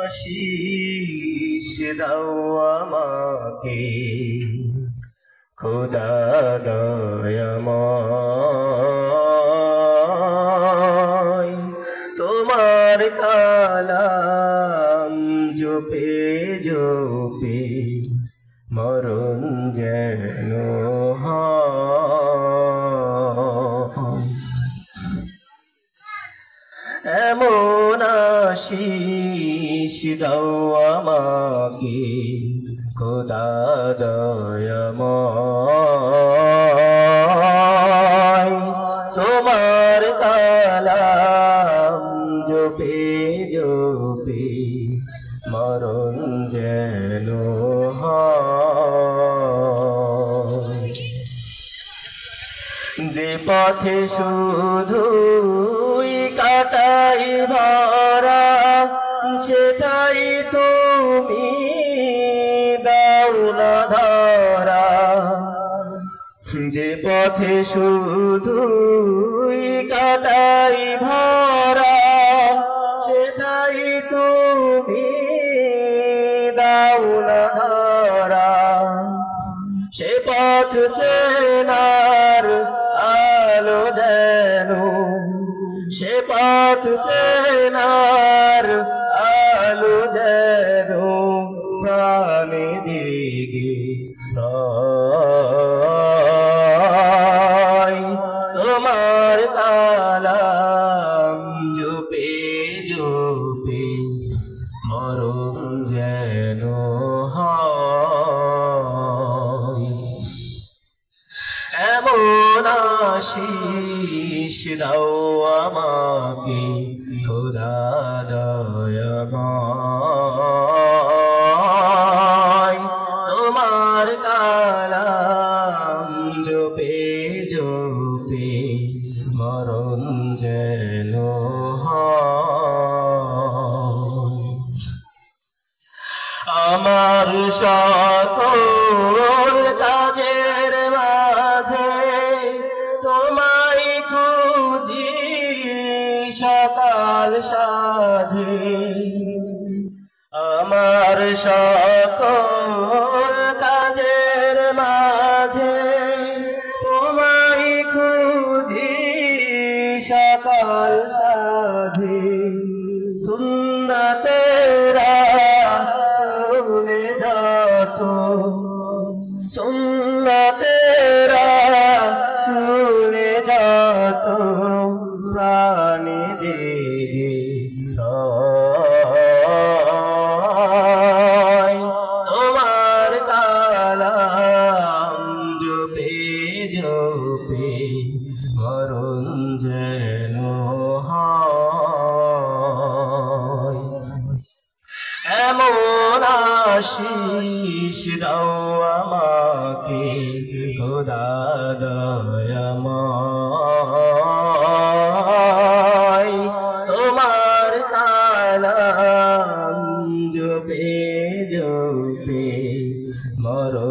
আশিস দাও আমাকে খোদা দয়াময় তোমার কালাম জপে জপে মরণ যেন হয় এমন আশিস দাও আমাকে খোদা দয়াময় তোমার কালাম জপে জপে মরণ যেন হয় যে পথে শুধুই কাটাই ভরা সেটাই তুমি দাও না ধরা যে পথে শুধুই কাটাই ভরা সেটাই তুমি দাও না ধরা সে পথ চেনার আলো যেন সে পথ চেনার আলো যেন প্রাণে দিগে তোমার কালাম জপে জপে মরণ যেন হয় এমন আশিস দাও আমাকে খোদা দয়াময় তোমার কালাম জপে জপে মরণ যেন হয় আমার সকল কাজের মাঝে তোমায় খুঁজি সকাল সাঁঝে আমার সকল কাজের মাঝে তোমায় খুঁজি সকাল সাঁঝে সুন্নতেরা সুনে যত সুন্নতেরা সুনে যত প্রাণী দিগে তোমার কালাম জপে জপে মরণ যেন হয় এমন আশিস দাও আমাকে খোদা দয়াময় তোমার কালাম জপে জপে মরণ